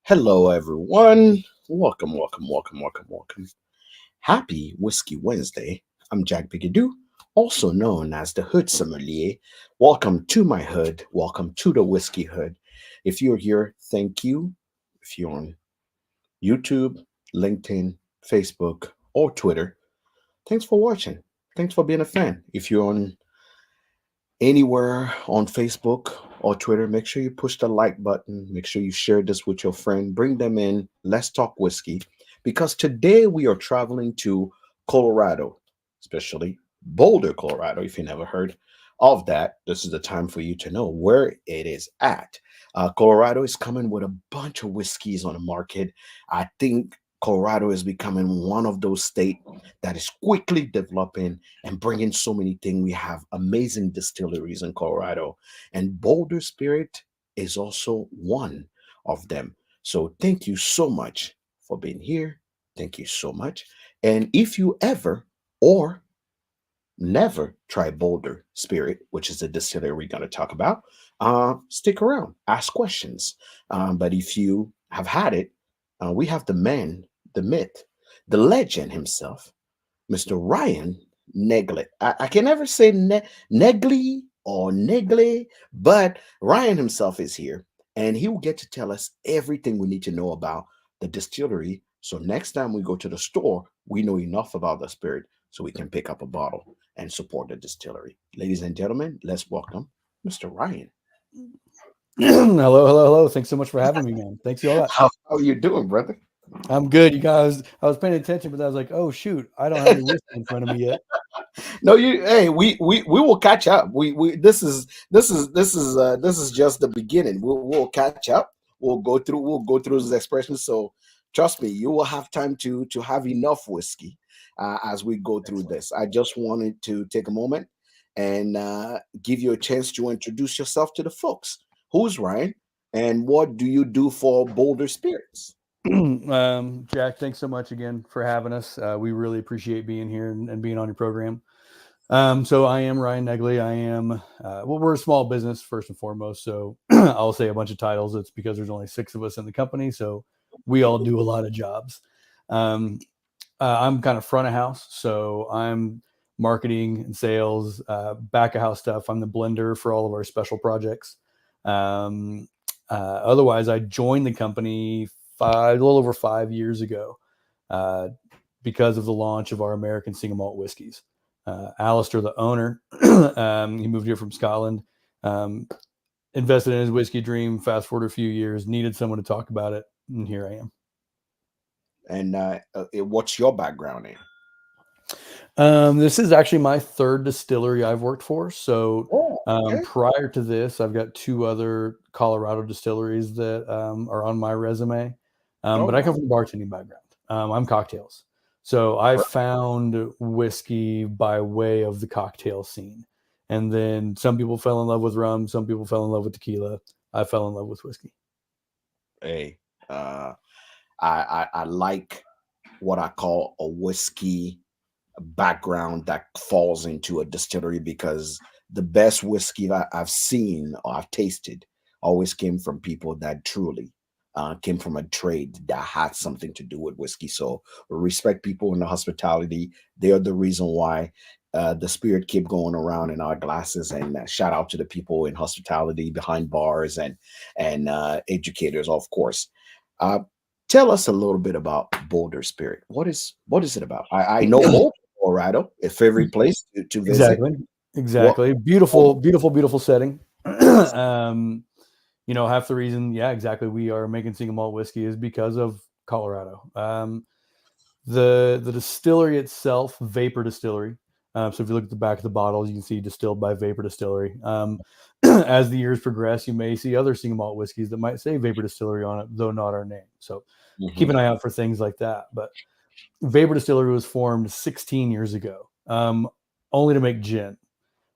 Hello, everyone. Welcome. Happy Whiskey Wednesday. I'm Jack Bigadoo, also known as the Hood Sommelier. Welcome to my hood. Welcome to the Whiskey Hood. If you're here, thank you. If you're on YouTube, LinkedIn, Facebook, or Twitter, thanks for watching. Thanks for being a fan. If you're on anywhere on Facebook or Twitter, make sure you push the like button. Make sure you share this with your friend. Bring them in. Let's talk whiskey. Because today we are traveling to Colorado, especially Boulder, Colorado. If you never heard of that, this is the time for you to know where it is at. Colorado is coming with a bunch of whiskeys on the market. I think Colorado is becoming one of those states that is quickly developing and bringing so many things. We have amazing distilleries in Colorado, and Boulder Spirit is also one of them. So thank you so much for being here. Thank you so much. And if you ever or never try Boulder Spirit, which is the distillery we're going to talk about, stick around, ask questions. But if you have had it, we have the man, the myth, the legend himself, Mr. Ryan Negley. I can never say Negley or Negley, but Ryan himself is here and he will get to tell us everything we need to know about the distillery. So next time we go to the store, we know enough about the spirit so we can pick up a bottle and support the distillery. Ladies and gentlemen, let's welcome Mr. Ryan. Hello. Thanks so much for having me, man. Thanks you a lot. How are you doing, brother? I'm good, you guys. I was paying attention, but I was like, oh shoot, I don't have any whiskey in front of me yet. No, you. Hey, we will catch up. We this is just the beginning. We'll catch up. We'll go through those expressions. So trust me, you will have time to have enough whiskey as we go through Excellent. this. I just wanted to take a moment and give you a chance to introduce yourself to the folks. Who's Ryan, and what do you do for Boulder Spirits? Jack, thanks so much again for having us. We really appreciate being here and being on your program. So I am Ryan Negley. I am well, we're a small business first and foremost. So I'll say a bunch of titles. It's because there's only six of us in the company, so we all do a lot of jobs. Um, I'm kind of front of house, so I'm marketing and sales, back of house stuff. I'm the blender for all of our special projects. Um, Otherwise, I joined the company a little over 5 years ago, uh, because of the launch of our American single malt whiskeys. Alistair, the owner, he moved here from Scotland, um, invested in his whiskey dream. Fast forward a few years, needed someone to talk about it, and here I am. And what's your background in? This is actually my third distillery I've worked for. So Oh, okay. prior to this, I've got two other Colorado distilleries that are on my resume. Oh, But I come wow. from a bartending background. I'm cocktails. So I found whiskey by way of the cocktail scene. And then some people fell in love with rum, some people fell in love with tequila. I fell in love with whiskey. Hey, uh, I like what I call a whiskey background that falls into a distillery because the best whiskey that I've seen or I've tasted always came from people that truly came from a trade that had something to do with whiskey. So we respect people in the hospitality. They are the reason why the spirit keep going around in our glasses. And shout out to the people in hospitality behind bars and educators, of course. Uh, Tell us a little bit about Boulder Spirit. What is it about? I know Boulder, Colorado, a favorite place to visit. Exactly. What? Exactly. Beautiful, beautiful, beautiful setting. um, Half the reason, yeah, exactly, we are making single malt whiskey is because of Colorado. The distillery itself, Vapor Distillery. So if you look at the back of the bottles, you can see distilled by Vapor Distillery. As the years progress, you may see other single malt whiskeys that might say Vapor Distillery on it, though not our name. So keep Mhm. an eye out for things like that. But Vapor Distillery was formed 16 years ago, only to make gin.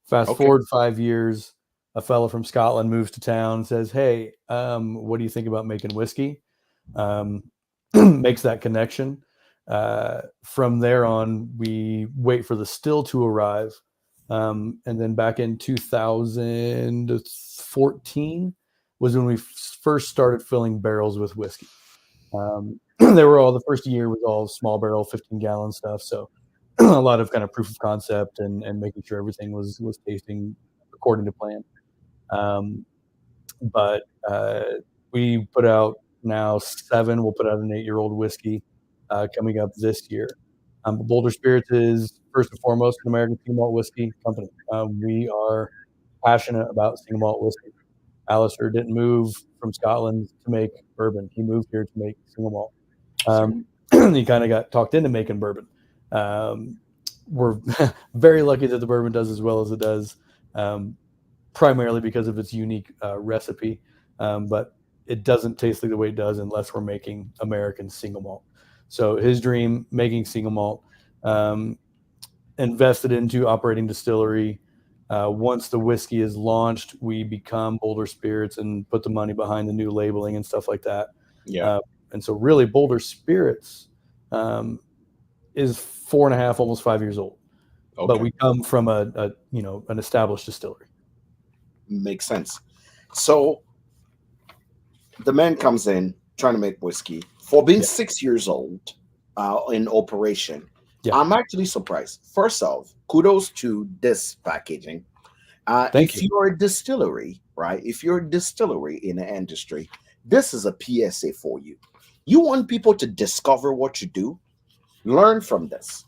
Fast Okay. forward 5 years, a fellow from Scotland moves to town, says, "Hey, what do you think about making whiskey?" Um, Makes that connection. From there on, we wait for the still to arrive. And then back in 2014 was when we first started filling barrels with whiskey. They were all, the first year was all small barrel, 15-gallon stuff. So a lot of kind of proof of concept and making sure everything was tasting according to plan. But we put out now 7. We'll put out an 8-year-old whiskey coming up this year. Boulder Spirits is first and foremost an American single malt whiskey company. We are passionate about single malt whiskey. Alistair didn't move from Scotland to make bourbon. He moved here to make single malt. He kind of got talked into making bourbon. We're very lucky that the bourbon does as well as it does, primarily because of its unique recipe. But it doesn't taste like the way it does unless we're making American single malt. So his dream, making single malt, invested into operating distillery. Once the whiskey is launched, we become Boulder Spirits and put the money behind the new labeling and stuff like that. Yeah. And so really Boulder Spirits is 4.5, almost 5 years old. Okay. But we come from an established distillery. Makes sense. So the man comes in trying to make whiskey for being 6 years old in operation. Yeah. I'm actually surprised. First off, kudos to this packaging. If you're a distillery, right? If you're a distillery in the industry, this is a PSA for you. You want people to discover what you do, learn from this.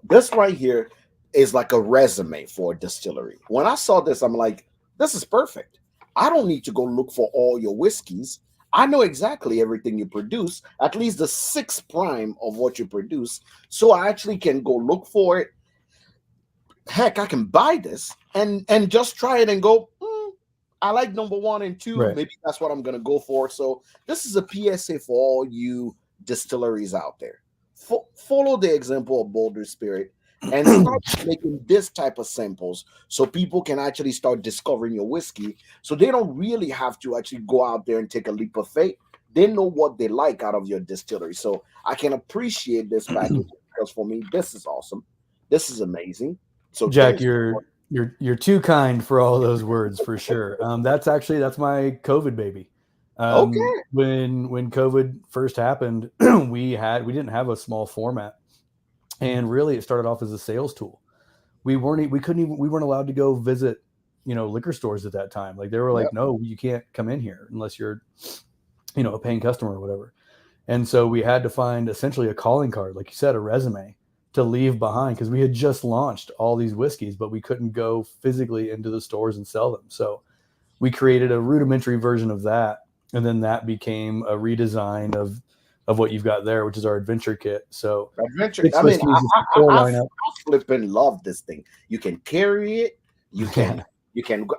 This right here is like a resume for a distillery. When I saw this, I'm like, this is perfect. I don't need to go look for all your whiskeys. I know exactly everything you produce, at least the 6 prime of what you produce. So I actually can go look for it. Heck, I can buy this and just try it and go, I like number 1 and 2. Right. Maybe that's what I'm going to go for. So this is a PSA for all you distilleries out there. Follow the example of Boulder Spirit and start making this type of samples so people can actually start discovering your whiskey, so they don't really have to actually go out there and take a leap of faith. They know what they like out of your distillery. So I can appreciate this package because for me, this is awesome. This is amazing. So Jack, you're too kind for all those words, for sure. That's my COVID baby. Okay. When COVID first happened, we didn't have a small format. And really, it started off as a sales tool. We weren't allowed to go visit, liquor stores at that time. Like they were like, no, you can't come in here unless you're, a paying customer or whatever. And so we had to find essentially a calling card, like you said, a resume to leave behind, because we had just launched all these whiskeys, but we couldn't go physically into the stores and sell them. So we created a rudimentary version of that, and then that became a redesign of what you've got there, which is our adventure kit. So adventure. I mean, I flipping love this thing. You can carry it. You can.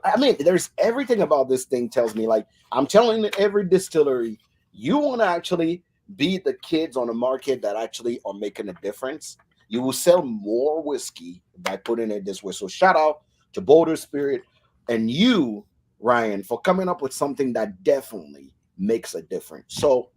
I mean, there's everything about this thing tells me, like I'm telling every distillery, you want to actually be the kids on the market that actually are making a difference. You will sell more whiskey by putting it this way. So shout out to Boulder Spirit and you, Ryan, for coming up with something that definitely makes a difference. So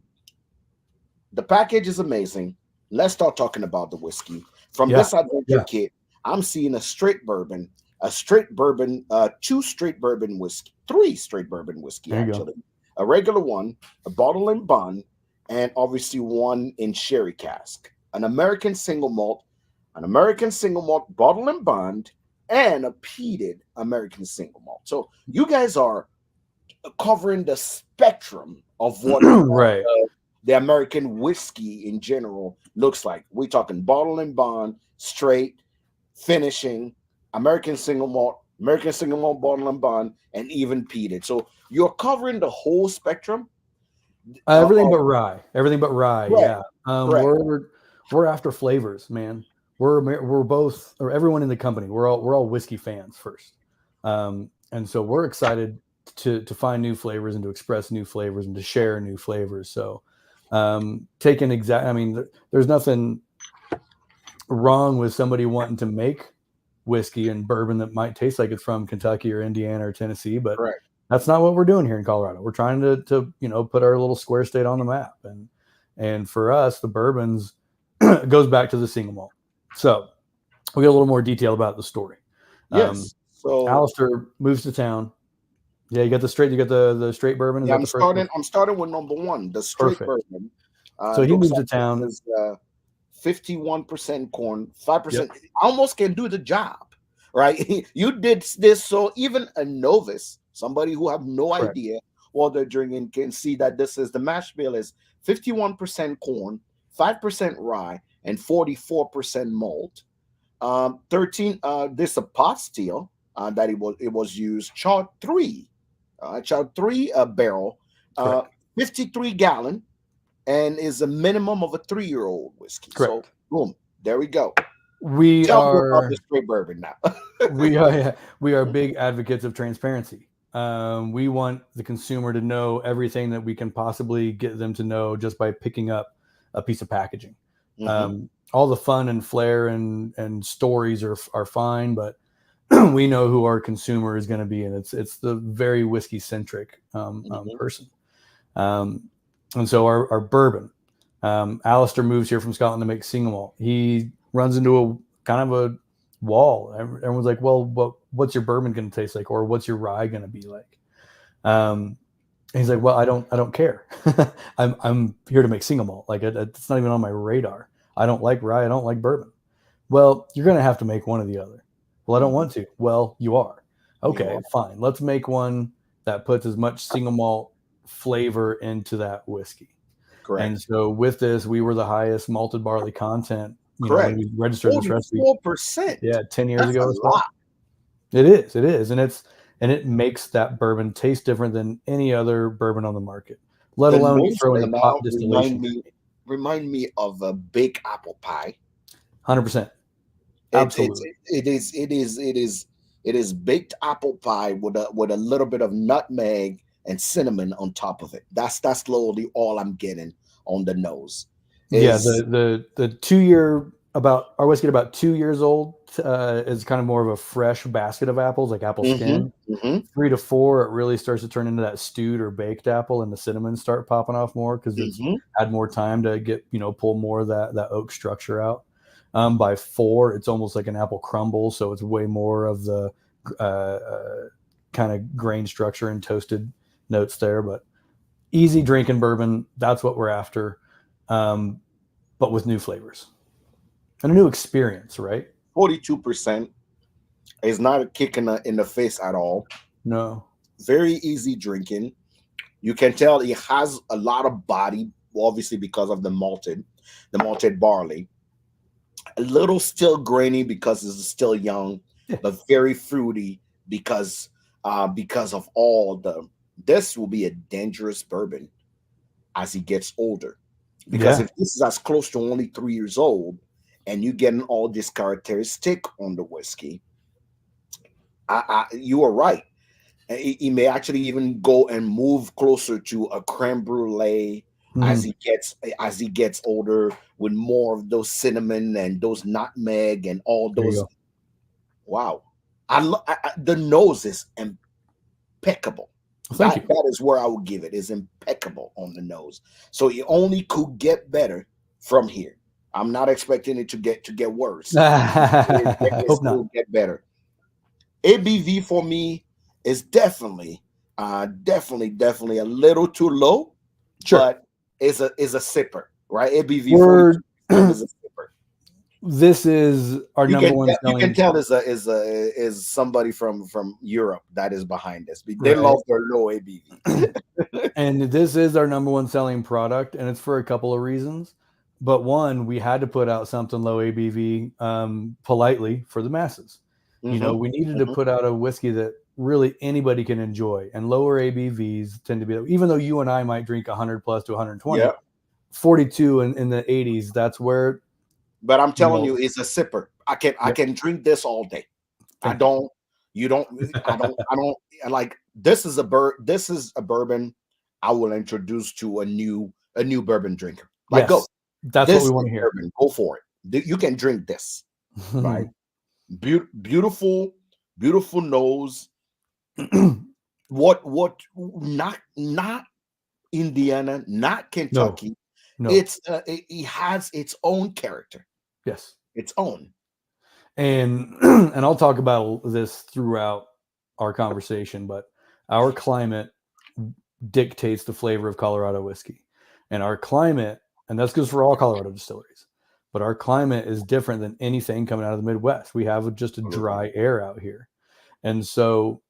the package is amazing. Let's start talking about the whiskey. From this adventure kit, I'm seeing a straight bourbon, 2 straight bourbon whiskey, 3 straight bourbon whiskey, actually. A regular one, a bottle and bond, and obviously 1 in sherry cask. An American single malt bottle and bond, and a peated American single malt. So you guys are covering the spectrum of what the American whiskey in general looks like. We're talking bottle and bond, straight, finishing, American single malt, bottle and bond, and even peated. So you're covering the whole spectrum. Everything but rye. Yeah. We're after flavors, man. We're both, or everyone in the company, we're all whiskey fans first. And so we're excited to find new flavors and to express new flavors and to share new flavors. So there's nothing wrong with somebody wanting to make whiskey and bourbon that might taste like it's from Kentucky or Indiana or Tennessee, but that's not what we're doing here in Colorado. We're trying to put our little square state on the map. And for us, the bourbons goes back to the single malt. So we got a little more detail about the story. Yes. So Alistair moves to town. Yeah, you got the straight bourbon. Is Yeah, that the first one? I'm starting with number one, the straight Perfect. bourbon. So he Looks moved to like town. this is 51% corn, Yep. 5%. Almost can do the job, right? You did this, so even a novice, somebody who have no Correct. idea what they're drinking, can see that this is the mash bill is 51% corn, 5% rye, and 44% malt. 13 this a pot still that it was used chart three barrel, uh Correct. 53 gallon, and is a minimum of a 3-year-old whiskey. So Correct. boom, there we go. We Tell me about are the straight bourbon now. we are big advocates of transparency. We want the consumer to know everything that we can possibly get them to know just by picking up a piece of packaging. Hmm. All the fun and flair and stories are fine, but we know who our consumer is going to be, and it's the very whiskey centric Hmm. person. And so our bourbon, Alistair moves here from Scotland to make single malt. He runs into a kind of a wall. Everyone's like, well, what's your bourbon going to taste like? Or what's your rye going to be like? Um, he's like, well, I don't care. I'm here to make single malt. Like it's not even on my radar. I don't like rye. I don't like bourbon. Well, you're going to have to make one or the other. Well, I don't want to. Well, you are. You Okay, are fine. Let's make one that puts as much single malt flavor into that whiskey. And correct. so with this, we were the highest malted barley content, when Correct. we registered this recipe, 44%. 10 years That's a ago or so. lot. It is. And it makes that bourbon taste different than any other bourbon on the market, let The alone you nose throw in right the pot now distillation. remind me of a baked apple pie. 100%. It's Absolutely. it is baked apple pie with a little bit of nutmeg and cinnamon on top of it. That's slowly all I'm getting on the nose. Yeah, Is the 2 year about our whiskey at about 2 years old is kind of more of a fresh basket of apples, like apple mm-hmm, skin. mm-hmm, 3 to 4, it really starts to turn into that stewed or baked apple, and the cinnamon start popping off more because it's mm-hmm. had more time to get pull more of that oak structure out. By 4, it's almost like an apple crumble, so it's way more of the kind of grain structure and toasted notes there. But easy drinking bourbon, that's what we're after, but with new flavors and a new experience, right? 42% is not a kick in the face at all. No, Very easy drinking. You can tell it has a lot of body, obviously because of the malted barley. A little still grainy because it's still young, yeah, but very fruity because of all the. This will be a dangerous bourbon as he gets older, because yeah, if this is as close to only 3 years old, and you getting all this characteristic on the whiskey, you are right. He may actually even go and move closer to a creme brulee mm, as he gets older, with more of those cinnamon and those nutmeg and all there you those. go. Wow, the nose is impeccable. Well, thank That you. that is where I would give it, is impeccable on the nose. So it only could get better from here. I'm not expecting it to get worse. It Hope not. will get better. ABV for me is definitely a little too low, Sure. but is a sipper, right? ABV We're 42% is a sipper. this is our You number can one tell, you can selling, tell is somebody from Europe that is behind this. They right? love their low ABV. And this is our number one selling product, and it's for a couple of reasons. But one, we had to put out something low ABV politely for the masses. Hmm. We needed to Hmm. put out a whiskey that really anybody can enjoy. And lower ABVs tend to be, even though you and I might drink 100 plus to Yeah, 120, 42 in the 80s, that's where, but I'm you telling know, you, it's a sipper. I yep, can drink this all day. I thank you. don't. You don't. I don't like. This is a bourbon I will introduce to a new bourbon drinker. Like, go. Yes, that's what This we is want to hear. bourbon. Go for it. You can drink this, right? Beautiful, beautiful nose. What? Not Indiana, not No, Kentucky. no, It has its own character. yes. Its own. And and I'll talk about this throughout our conversation, but Our climate dictates the flavor of Colorado whiskey. And our climate, and that's good for all Colorado distilleries, but our climate is different than anything coming out of the Midwest. We have just a Absolutely. dry air out here. And so,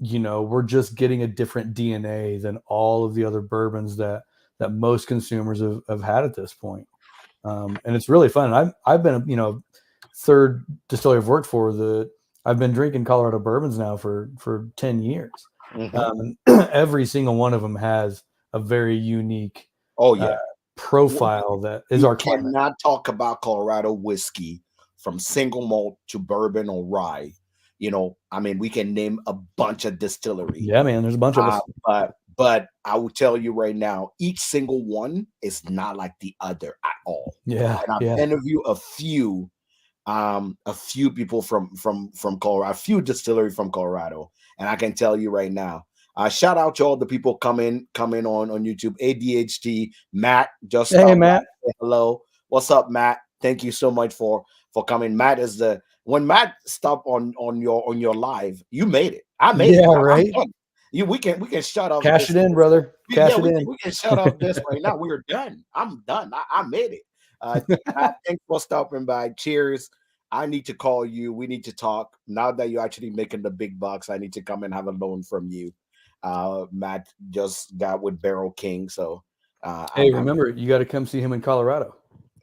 we're just getting a different DNA than all of the other bourbons that most consumers have had at this point. And it's really fun. And I've been, third distillery I've worked for, I've been drinking Colorado bourbons now for 10 years. Hmm. Every single one of them has a very unique Oh uh, yeah. profile that is You our climate. cannot talk about Colorado whiskey from single malt to bourbon or rye. I mean, we can name a bunch of distillery, Yeah, man, there's a bunch of us. but I will tell you right now, each single one is not like the other at all. Yeah, And I've yeah. interviewed a few people from Colorado, a few distillery from Colorado, and I can tell you right now. Shout out to all the people coming on YouTube. ADHD Matt just Hey, stopped by. Matt. Say hello. What's up, Matt? Thank you so much for coming. Matt is the when Matt stopped on your live, you made it. I made it. Yeah, I'm right. done. We can shut off Cash this. it in, brother. Yeah, Cash it we in. we can shut off this right now. We're done. I'm done. I made it. Matt, thanks for stopping by. Cheers. I need to call you. We need to talk. Now that you're actually making the big bucks, I need to come and have a loan from you. Matt just got with Barrel King, so Hey, I'm remember, you got to come see him in Colorado.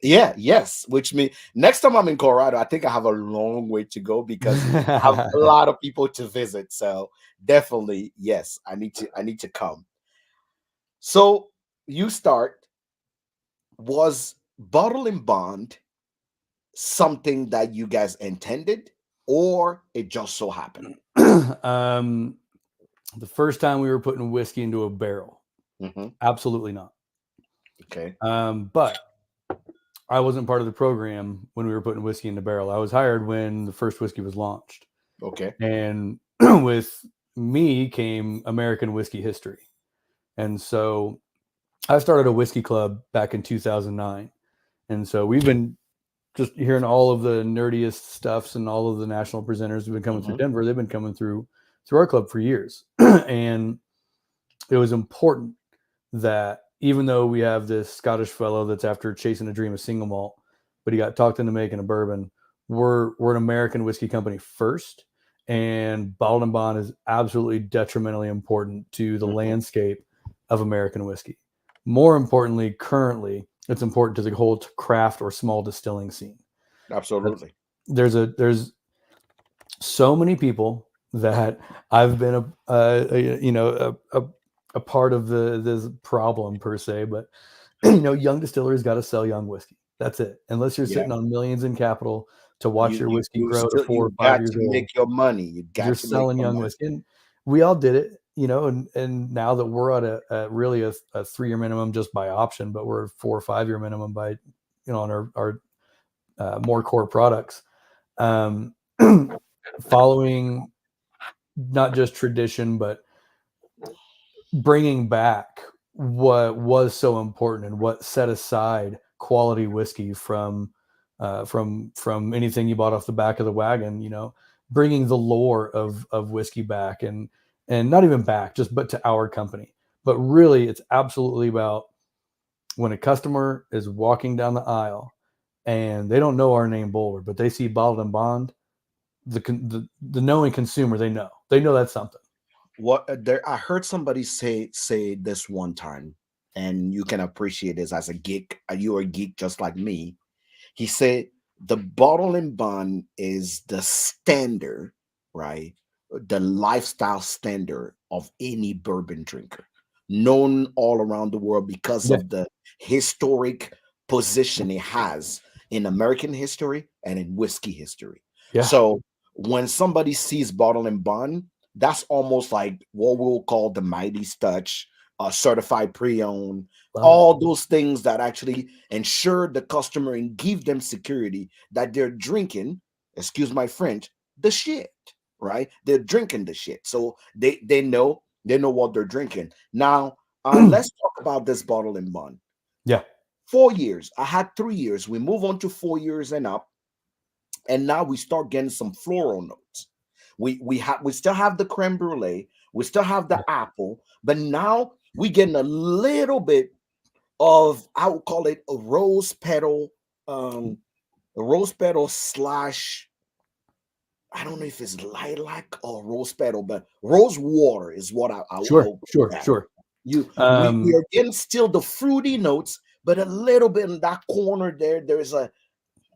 yeah, yes. Which means next time I'm in Colorado, I think I have a long way to go because I have a lot of people to visit. So definitely, yes, I need to come. So you start was Bottle and Bond something that you guys intended, or it just so happened? um, the first time we were putting whiskey into a barrel, Hmm. absolutely not. Okay. But I wasn't part of the program when we were putting whiskey in the barrel. I was hired when the first whiskey was launched. Okay. And with me came American whiskey history. And so I started a whiskey club back in 2009. And so we've been just hearing all of the nerdiest stuffs and all of the national presenters who've been coming through Hmm. Denver. They've been coming through our club for years. And it was important that even though we have this Scottish fellow that's after chasing a dream of single malt, but he got talked into making a bourbon, we're an American whiskey company first, and bottled and bond is absolutely detrimentally important to the Hmm. landscape of American whiskey. More importantly, currently, it's important to the whole craft or small distilling scene. That's, Absolutely. there's so many people that I've been a part of this problem per se, but young distillers got to sell young whiskey. That's it. Unless you're Yeah. sitting on millions in capital to watch You your you whiskey you grow to still four or you 5 got years to old, make your money. You you're got to make selling your young money. whiskey. And we all did it, and now that we're at a really a 3 year minimum just by option, but we're a 4 or 5 year minimum by on our more core products. Um, following not just tradition, but bringing back what was so important and what set aside quality whiskey from anything you bought off the back of the wagon. Bringing the lore of whiskey back, and not even back, just but to our company. But really, it's absolutely about when a customer is walking down the aisle and they don't know our name Boulder, but they see bottled and bond, the knowing consumer, they know that's something. What there I heard somebody say this one time, and you can appreciate this as a geek. You're a geek just like me. He said the bottle and bond is the standard, right? The lifestyle standard of any bourbon drinker, known all around the world because Yeah, of the historic position it has in American history and in whiskey history. yeah, So when somebody sees bottle and bond, that's almost like what we'll call the Mighty's touch, certified pre-owned, love it. all those things that actually ensure the customer and give them security that they're drinking, excuse my French, the shit, right? They're drinking the shit. So they know what they're drinking. Now, let's talk about this bottle and bond. Yeah. 4 years. I had 3 years. We move on to 4 years and up, and now we start getting some floral notes. We still have the creme brulee. We still have the apple, but now we're getting a little bit of, I would call it um, a rose petal slash, I don't know if it's lilac or rose petal, but rose water is what Sure, I'll put sure, that. sure. We are getting still the fruity notes, but a little bit in that corner there, there's a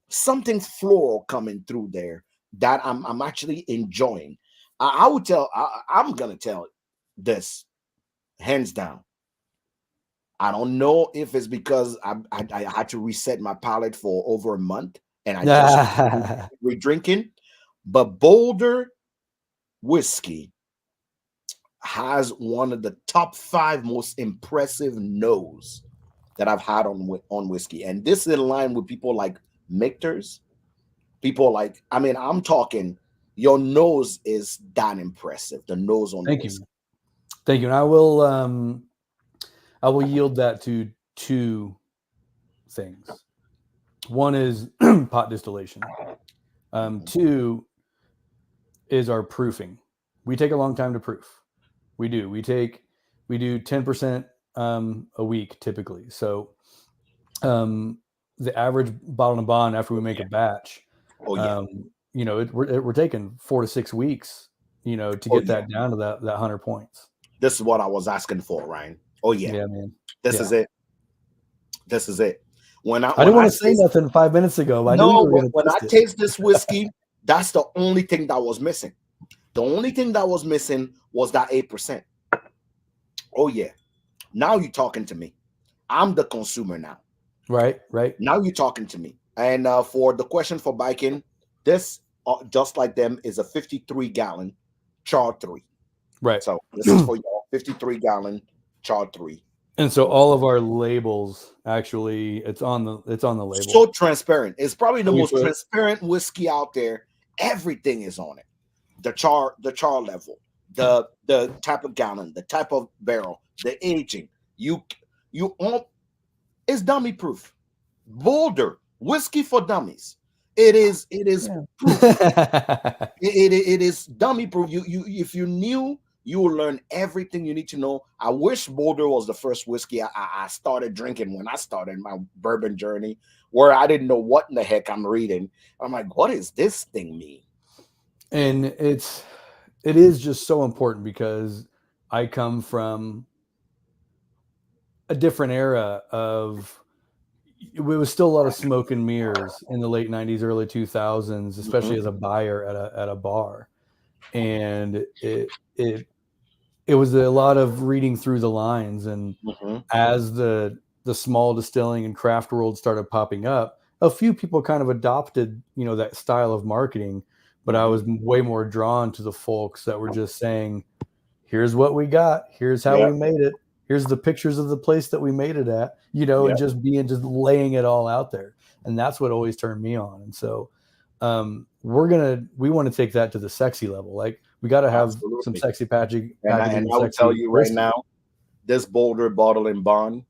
something floral coming through there that I'm actually enjoying. I would tell, I'm gonna tell this hands down. I don't know if it's because I had to reset my palate for over a month and I just re-drinking, but Boulder whiskey has one of the top 5 most impressive nose that I've had on whiskey, and this is in line with people like Michter's. People like, I mean, I'm talking, your nose is that impressive. The nose on the Thank whiskey. you. Thank you. And I will yield that to 2 things. One is pot distillation. 2 is our proofing. We take a long time to proof. We do. We do 10% a week typically. So the average bottle and bond after we make a batch, Oh yeah. we're taking 4 to 6 weeks, to Oh get yeah. that down to that 100 points. This is what I was asking for, Ryan. Oh yeah. Yeah, man. This Yeah. is it. This is it. When I didn't I want to say taste, nothing 5 minutes ago, but I knew you no, were going to when I taste it. taste this whiskey, that's the only thing that was missing. The only thing that was missing was that 8%. Oh yeah. Now you're talking to me. I'm the consumer now. Right. Now you're talking to me. And for the question for biking, this just like them is a 53-gallon char 3. Right. So this is for y'all, 53-gallon char 3. And so all of our labels, actually, it's on the label. So transparent. It's probably the We most put- transparent whiskey out there. Everything is on it. The char level, the type of gallon, the type of barrel, the aging. You all, it's dummy proof. Boulder whiskey for dummies. It is proof. It is dummy proof. You if you knew, you will learn everything you need to know. I wish Boulder was the first whiskey I started drinking when I started my bourbon journey, where I didn't know what in the heck I'm reading. I'm like, what is this thing mean? And it is just so important because I come from a different era of, it was still a lot of smoke and mirrors in the late 90s, early 2000s, especially as a buyer at a bar. And it was a lot of reading through the lines. And as the small distilling and craft world started popping up, a few people kind of adopted, that style of marketing. But I was way more drawn to the folks that were just saying, here's what we got. Here's how we made it. Here's the pictures of the place that we made it at, and just laying it all out there. And that's what always turned me on. And so we want to take that to the sexy level. Like, we got to have some sexy packaging. And I will tell you right now, this Boulder Bottle and Bond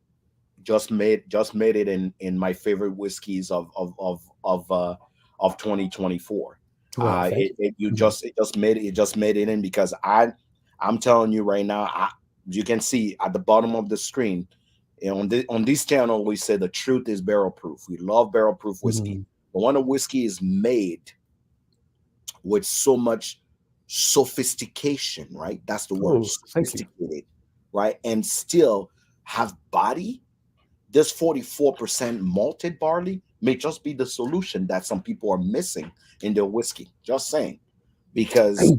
just made it in my favorite whiskeys of 2024. It just made it in because I'm telling you right now, you can see at the bottom of the screen, on this channel, we say the truth is barrel proof. We love barrel proof whiskey. But when a whiskey is made with so much sophistication, right? That's the word, sophisticated, right? And still have body. This 44% malted barley may just be the solution that some people are missing in their whiskey. Just saying, because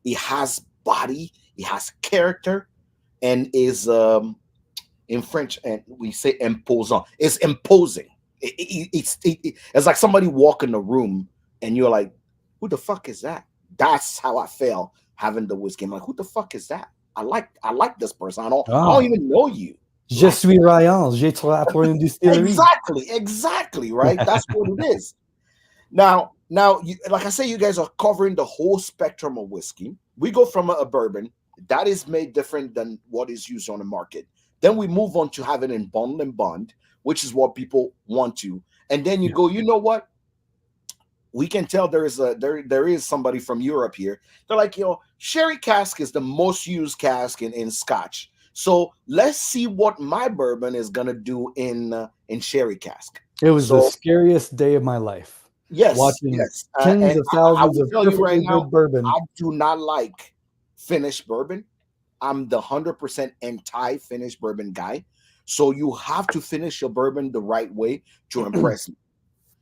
it has body, it has character, and is in French, and we say imposant. It's imposing. It's like somebody walk in the room and you're like, who the fuck is that? That's how I felt having the whiskey. I'm like, who the fuck is that? I like this person. I don't even know you. Je suis Ryan. J'ai travaillé pour une distillerie. Exactly, right? That's what it is. Now, like I say, you guys are covering the whole spectrum of whiskey. We go from a bourbon that is made different than what is used on the market. Then we move on to having in bottle and bond, which is what people want to. And then you go, you know what? we can tell there is somebody from Europe here. They're like, sherry cask is the most used cask in Scotch. So let's see what my bourbon is gonna do in sherry cask. It was the So scariest day of my life, yes, watching yes, tens and of I thousands will of tell you right perfectly now, good bourbon. I do not like finished bourbon. I'm the 100% anti-finished bourbon guy. So you have to finish your bourbon the right way to impress me.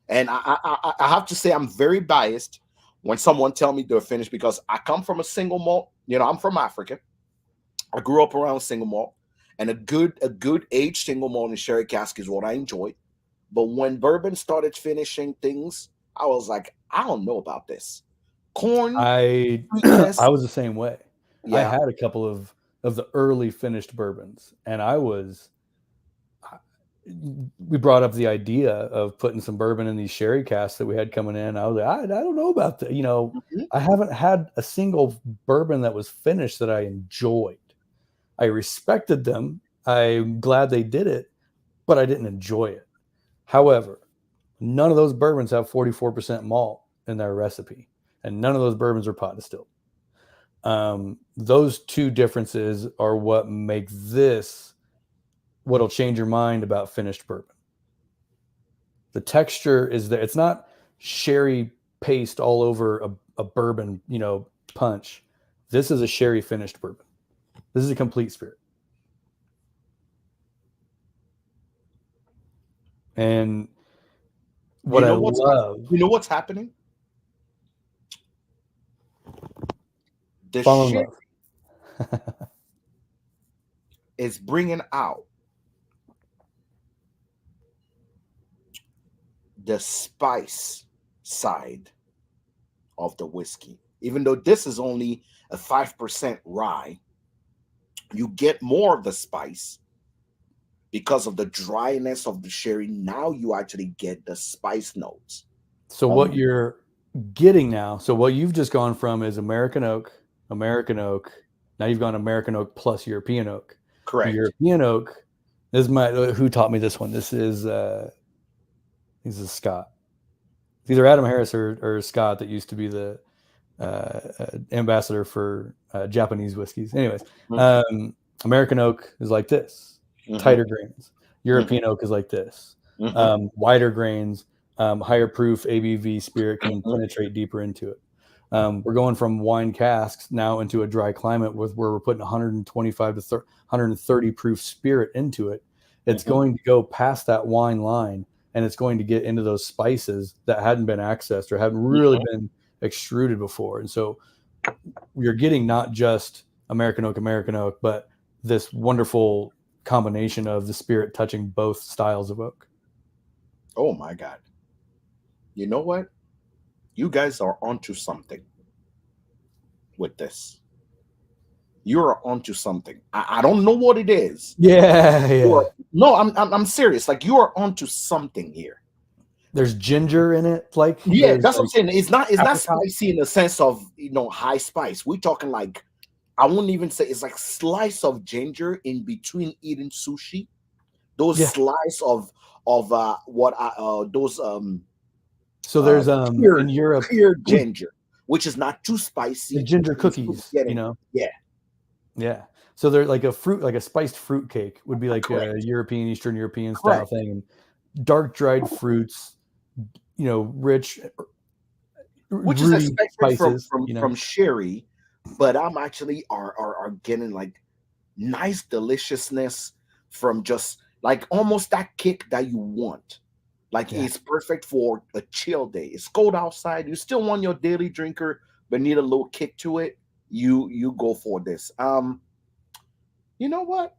And I have to say I'm very biased when someone tell me they're finished because I come from a single malt. I'm from Africa. I grew up around single malt, and a good aged single malt and sherry cask is what I enjoy. But when bourbon started finishing things, I was like, I don't know about this. Corn I I sweetness, was the same way. I yeah. had a couple of the early finished bourbons, and we brought up the idea of putting some bourbon in these sherry casks that we had coming in. I was like, I don't know about that. Mhm. I haven't had a single bourbon that was finished that I enjoyed. I respected them. I'm glad they did it, but I didn't enjoy it. However, none of those bourbons have 44% malt in their recipe, and none of those bourbons are pot distilled. Those two differences are what make this what'll change your mind about finished bourbon. The texture is there. It's not sherry paste all over a bourbon, punch. This is a sherry finished bourbon. This is a complete spirit. And what You I know what's love, you know what's happening? The fall in shit love. is bringing out the spice side of the whiskey. Even though this is only a 5% rye, you get more of the spice because of the dryness of the sherry. Now you actually get the spice notes. So what Um, you're getting now, so what you've just gone from is American oak, American oak. Now you've gone American oak plus European oak. The correct. European oak, this is my who taught me this one. This is Scott. It's either Adam Harris or Scott that used to be the ambassador for Japanese whiskeys. Anyways, American oak is like this, Mm-hmm, tighter grains. mm-hmm, European oak is like this, mm-hmm, wider grains, higher proof ABV spirit can mm-hmm, penetrate deeper into it. We're going from wine casks now into a dry climate where we're putting 125 to 130 proof spirit into it. It's mm-hmm, going to go past that wine line, and it's going to get into those spices that hadn't been accessed or hadn't really mm-hmm. been extruded before. And so you're getting not just American oak, but this wonderful combination of the spirit touching both styles of oak. Oh my God. You know what? You guys are onto something with this. You're onto something. I don't know what it is. Yeah, You're, yeah. no, I'm serious. Like you are onto something here. There's ginger in it, like Yeah, there's that's what I'm like saying. It's not apricot. spicy in the sense of high spice. We're talking like I wouldn't even say it's like slice of ginger in between eating sushi. Those Yeah. slice of what I those So there's in cured Europe cured we ginger, which is not too the spicy, ginger but you're still cookies, getting it. Yeah, Yeah. So they're like like a spiced fruit cake would be like a correct, European, Eastern European style correct. thing. And dark dried fruits, rich, Which is rooty expected from spices, from from sherry, but I'm actually are getting like nice deliciousness from just like almost that kick that you want. Like Yeah. it's perfect for a chill day. It's cold outside. You still want your daily drinker, but need a little kick to it. You go for this. You know what?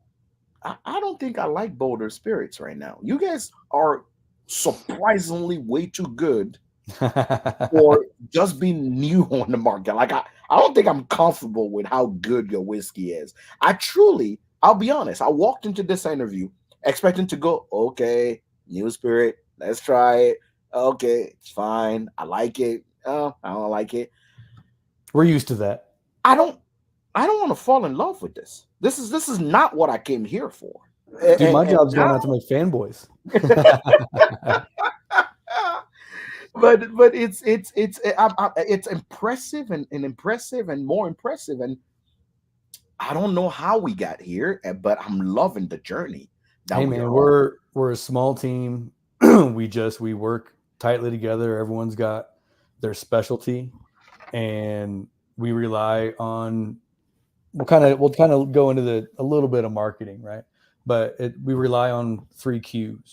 I don't think I like Boulder Spirits right now. You guys are surprisingly way too good for just being new on the market. Like I don't think I'm comfortable with how good your whiskey is. I'll be honest, I walked into this interview expecting to go, okay, new spirit, let's try it. Okay, it's fine. I like it. Oh, I don't like it. We're used to that. I don't I don't want to fall in love with this. This is not what I came here for. Dude, my And job's going now out to my fanboys. but it's impressive and impressive and more impressive, and I don't know how we got here, but I'm loving the journey that Hey we are man, on. we're a small team. We work tightly together. Everyone's got their specialty, and we rely on we'll kind of go into a little bit of marketing, right? But we rely on three Qs.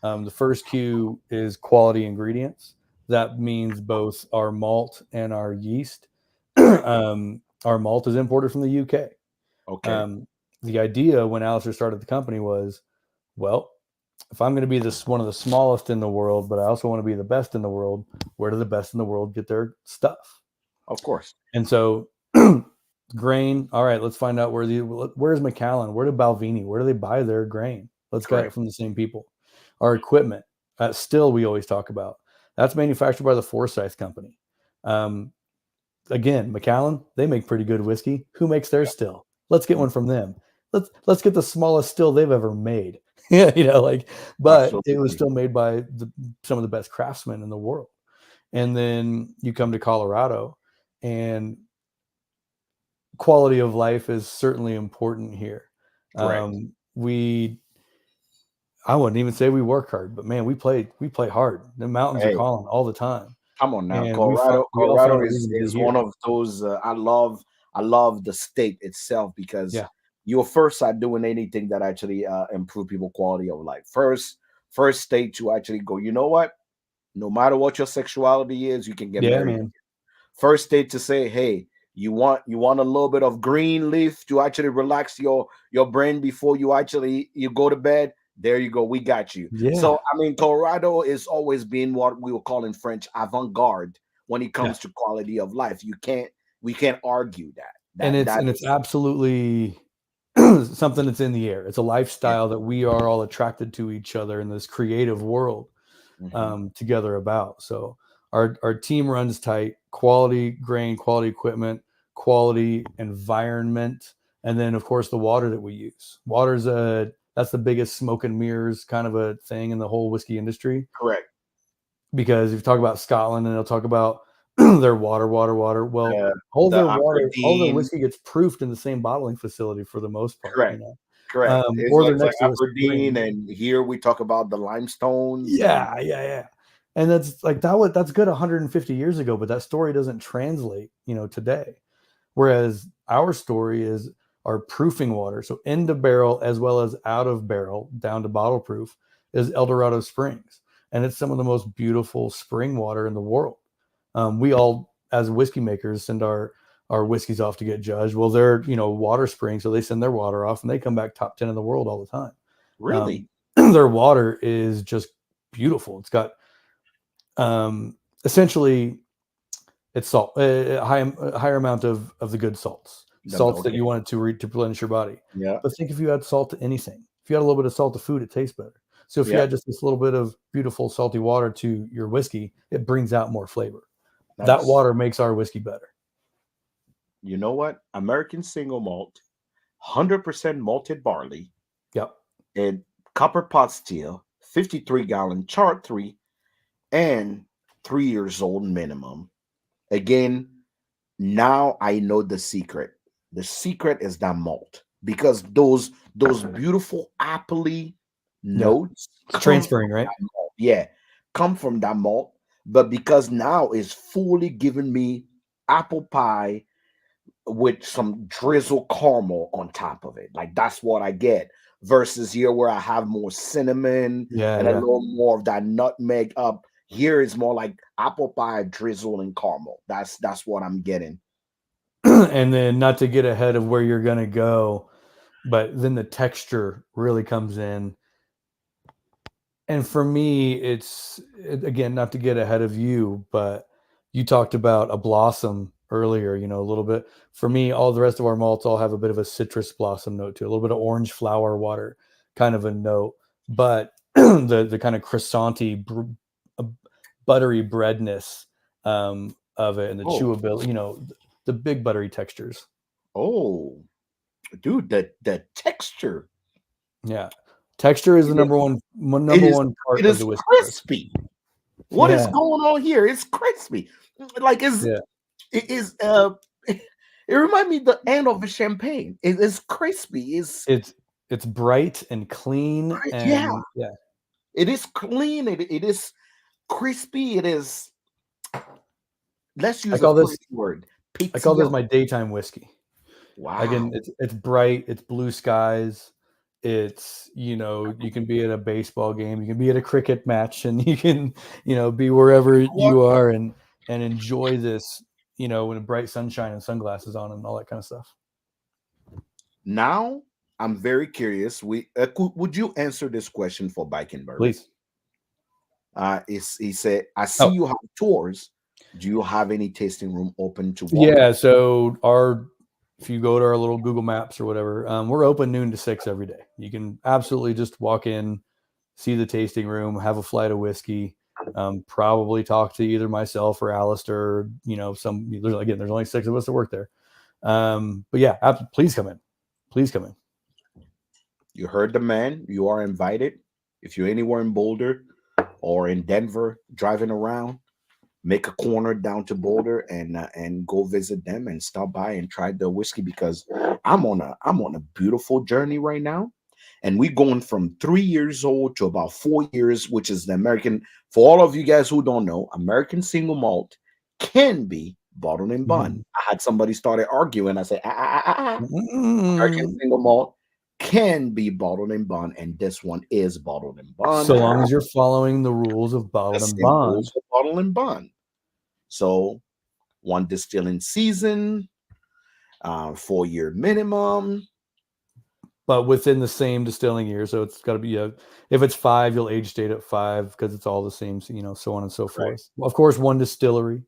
The first Q is quality ingredients. That means both our malt and our yeast. Right. Our malt is imported from the UK. Okay. Um, the idea when Alistair started the company was, well, if I'm going to be this one of the smallest in the world, but I also want to be the best in the world, where do the best in the world get their stuff? Of course. And so, grain. All right, let's find out where's Macallan? Where do Balvenie? Where do they buy their grain? Let's get it Correct. from the same people. Our equipment, still we always talk about. That's manufactured by the Forsyth Company. Um, again, Macallan, they make pretty good whiskey. Who makes their still? Let's get Mm, one from them. Let's get the smallest still they've ever made. Yeah, but it was absolutely. still made by some of the best craftsmen in the world. And then you come to Colorado, and quality of life is certainly important here. Correct. We I wouldn't even say we work hard, but man, we play hard. The mountains are Hey, calling all the time, come on now. and we all Colorado find a reason to be is one here. of those I love the state itself because Yeah, you're first at doing anything that actually improve people quality of life. First state to actually go, you know what? No matter what your sexuality is, you can get yeah, married. man. First state to say, hey, you want a little bit of green leaf to actually relax your brain before you go to bed. There you go, we got you. So Yeah, I mean, Colorado is always been what we will call in French avant-garde when it yeah, comes to quality of life. We can't argue that. and That it's that and it's is absolutely something that's in the air. It's a yeah. lifestyle that we are all attracted to each other in this creative world, Hmm. together about. So our team runs tight, quality grain, quality equipment, quality environment, and then of course the water that we use. That's the biggest smoke and mirrors kind of a thing in the whole whiskey industry, Correct. because if you talk about Scotland and they'll talk about their water. Well, Uh, all the their water, all their Aberdeen, whiskey gets proofed in the same bottling facility for the most part, correct, correct. or they're It's like next to a Aberdeen, spring. and here we talk about the limestones and Yeah. And that's like that's good 150 years ago, but that story doesn't translate, today. Whereas our story is our proofing water, so end of barrel as well as out of barrel down to bottle proof, is El Dorado Springs, and it's some of the most beautiful spring water in the world. We all, as whiskey makers, send our whiskeys off to get judged. Well, they're water springs, so they send their water off, and they come back top 10 in the world all the time. really Their water is just beautiful. It's got essentially it's salt, a higher amount of the good salts that okay. you want it to replenish your body. Yeah, But think if you add salt to anything, if you add a little bit of salt to food, it tastes better. So if you yeah. add just this little bit of beautiful salty water to your whiskey, it brings out more flavor. That That's water makes our whiskey better. you know what? American single malt, 100% malted barley, Yep. and copper pot still, 53-gallon chart three, and 3 years old minimum. Again, now I know the secret. The secret is that malt because those beautiful appley Yeah. notes It's come from transferring, right? that malt. Yeah, come from that malt. But because now it's fully giving me apple pie with some drizzle caramel on top of it. Like that's what I get. Versus here where I have more cinnamon Yeah, and a yeah. little more of that nutmeg up. Here is more like apple pie, drizzle, and caramel. That's what I'm getting. And then not to get ahead of where you're gonna go, but then the texture really comes in. And for me, again, not to get ahead of you, but you talked about a blossom earlier, a little bit. For me, all the rest of our malts all have a bit of a citrus blossom note to it, a little bit of orange flower water kind of a note, but the kind of croissanty, uh, buttery breadness of it, and the Oh, chewability, the big buttery textures. oh, dude, the texture. Yeah, texture is the It is, number one it number is one part it of is the whiskey process. crispy. What is Yeah, going on here? It's crispy. Like yeah. it is it reminds me the end of a champagne. It is crispy. It's It's it's bright and clean yeah, and yeah. it is clean. It is crispy. It is, let's I use a call this French word. I call this Pétillant. my daytime whiskey. Again, Wow. it's bright, it's blue skies, it's you can be at a baseball game, you can be at a cricket match, and you can be wherever What? you are and enjoy this when bright sunshine and sunglasses on and all that kind of stuff. Now I'm very curious. Would you answer this question for Bike and Bourbon? Please. He said, I see Oh, you have tours. Do you have any tasting room open to walk in? yeah. So our if you go to our little Google Maps or whatever, we're open noon to 6 every day. You can absolutely just walk in, see the tasting room, have a flight of whiskey, probably talk to either myself or Alistair. There's only 6 of us that work there. But yeah, please come in. Please come in. You heard the man. You are invited. If you're anywhere in Boulder or in Denver driving around, make a corner down to Boulder and go visit them and stop by and try the whiskey, because I'm on a beautiful journey right now, and we're going from 3 years old to about 4 years, which is the American. For all of you guys who don't know, American single malt can be bottled and bond. Mhm. I had somebody started arguing. I said, American Mm. single malt can be bottled and bond, and this one is bottled and bond. So long as you're following the rules of The bottled and same rules bond, for bottle and bond. So one distilling season, 4 year minimum. but within the same distilling year. So it's got to be if it's 5, you'll age date at 5 because it's all the same, so on and so Correct. forth. Of course, one distillery,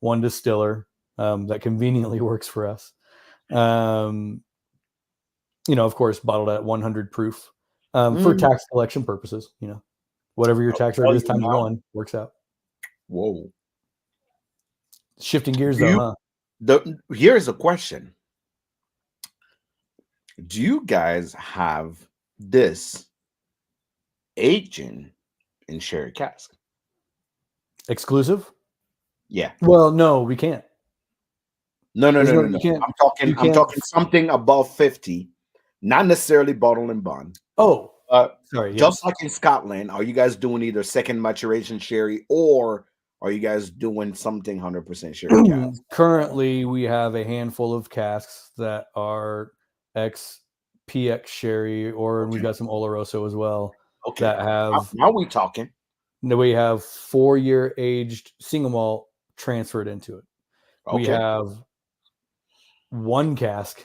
one distiller that conveniently works for us. Of course, bottled at 100 proof for Mm, tax collection purposes. Whatever your I'll tax rate tell is you times now. one works out. Whoa. Shifting gears Do though, you huh? Here's a question. Do you guys have this aging in sherry cask? Exclusive? Yeah. Well, no, we can't. No, no, There's no, no no, no. you can't you I'm can't. talking something above 50, not necessarily bottle and bond. Oh, Uh, sorry. just Yes. like in Scotland, are you guys doing either second maturation sherry, or are you guys doing something 100% sherry cask? Currently, we have a handful of casks that are ex PX sherry, or we've Okay. got some Oloroso as well Okay. that have. Now we talking. We have 4-year aged single malt transferred into it. We Okay. have one cask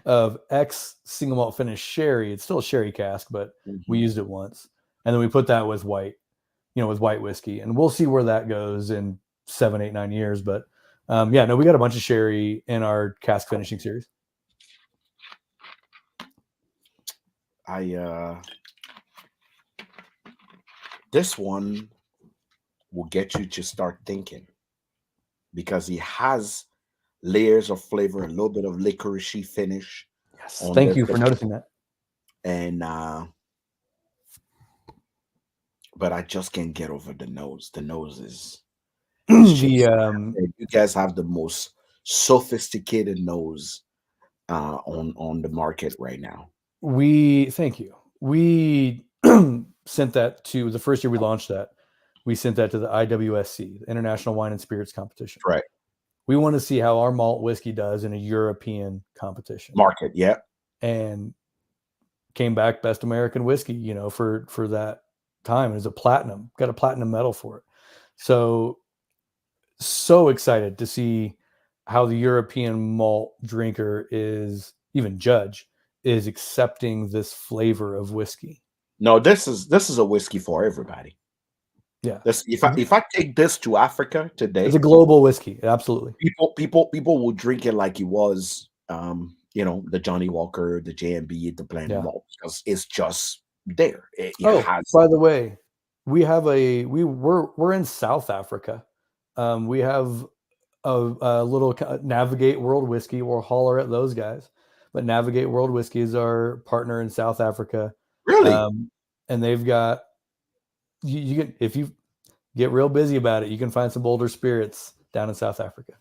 of ex single malt finished sherry. It's still a sherry cask, but we Mhm. used it once, and then we put that with with white whiskey, and we'll see where that goes in 7, 8, 9 years. But yeah, no, we got a bunch of sherry in our cask finishing series. I This one will get you to start thinking, because he has layers of flavor, a little bit of licoricey finish Yes, on thank this, you for noticing that. and but I just can't get over the nose. The nose is the just, you guys have the most sophisticated nose on the market right now. we thank you. We sent that to the first year we launched that. We sent that to the IWSC, the International Wine and Spirits Competition. Right. We want to see how our malt whiskey does in a European competition, Market, yeah. and came back best American whiskey, for that time. It was a platinum, got a platinum medal for it. So excited to see how the European malt drinker even judge is accepting this flavor of whiskey. No, this is a whiskey for everybody. Yeah. This, if I take this to Africa It's a today, global whiskey. Absolutely. people will drink it like it was, the Johnny Walker, the JMB, the blended Yeah. malt, because it's just there. It Oh, has. by the way, we're in South Africa. We have a little Navigate World Whiskey. We'll holler at those guys, but Navigate World Whiskey is our partner in South Africa, Really? um, and they've got you can if you get real busy about it. You can find some Boulder Spirits down in South Africa.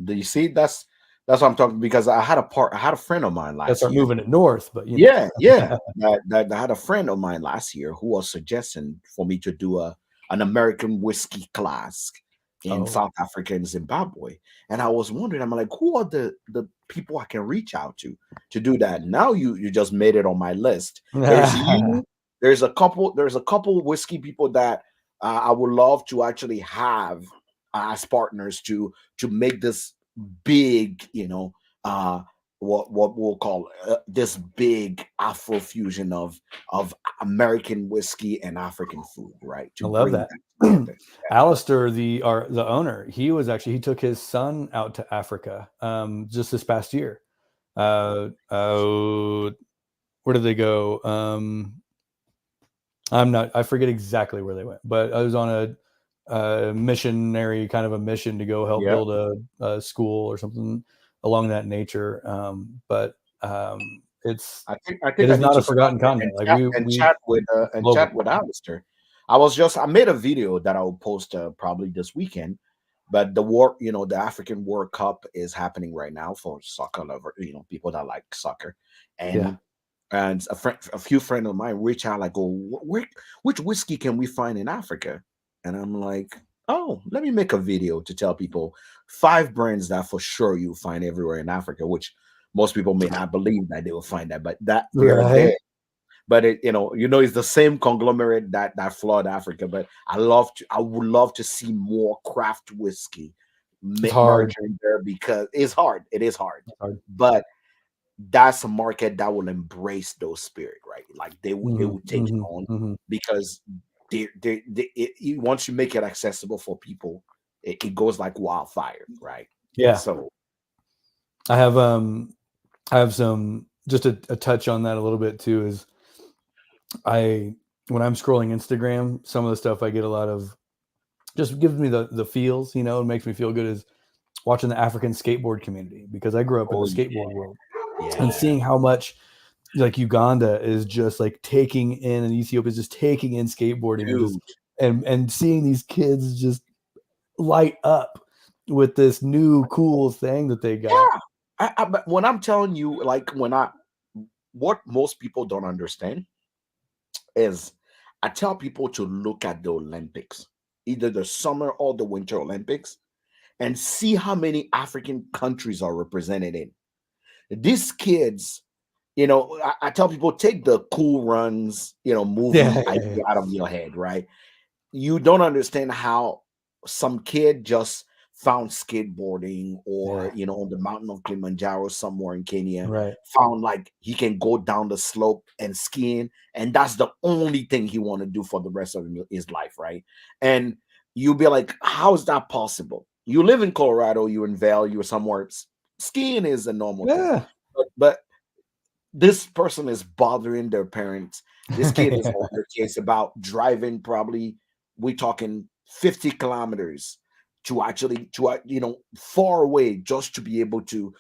Do you see? That's what I'm talking, because I had a friend of mine Gotta last start year. moving it north, but you know. Yeah, yeah. That I had a friend of mine last year who was suggesting for me to do an American whiskey class in Oh. South Africa and Zimbabwe. And I was wondering, I'm like, who are the people I can reach out to do that? Now you just made it on my list. There's you, there's a couple whiskey people that I would love to actually have as partners to make this big, what we'll call this big Afro fusion of American whiskey and African food, right? I To love bring that. that together. Alistair, the owner, he took his son out to Africa just this past year. Where did they go? I forget exactly where they went, but I was on a missionary kind of a mission to go help Yeah, build a school or something along that nature. But it's I think it I is need not to a start forgotten continent. Like and we chat with global. Alistair. I made a video that I'll post probably this weekend. But the African World Cup is happening right now for soccer lover, people that like soccer, Yeah. and a few friends of mine reach out like, "Oh, which whiskey can we find in Africa?" And I'm like, "Oh, let me make a video to tell people 5 brands that for sure you'll find everywhere in Africa," which most people may not believe that they will find that, but that they're Right. there. But it's the same conglomerate that flood Africa. But I would love to see more craft whiskey It's hard. merging there, because it's hard. It is hard, It's hard. but that's a market that will embrace those spirit, right? Like they Hmm. will take it Hmm. on, Hmm. because once you make it accessible for people, it goes like wildfire, right? Yeah. So I have I have some just a touch on that a little bit too. Is I when I'm scrolling Instagram, some of the stuff I get a lot of just gives me the feels. It makes me feel good. Is watching the African skateboard community because I grew up in the oh skateboard world and yeah, seeing how much like Uganda is just like taking in and Ethiopia is just taking in skateboarding and just dude, and seeing these kids just light up with this new cool thing that they got. yeah. But when I'm telling you, like, what most people don't understand is, I tell people to look at the Olympics, either the summer or the winter Olympics, and see how many African countries are represented in. These kids, I tell people, take the Cool Runs, Yeah, movie yeah, yeah. idea out of your head, right? You don't understand how some kid just found skateboarding, or Yeah, on the mountain of Kilimanjaro somewhere in Kenya, right. found like he can go down the slope and skiing, and that's the only thing he want to do for the rest of his life, right? And you'll be like, how is that possible? You live in Colorado, you're in Vail, you're somewhere, skiing is a normal thing. Yeah. But this person is bothering their parents. This kid is on their case about driving, probably we talking 50 kilometers to actually far away, just to be able to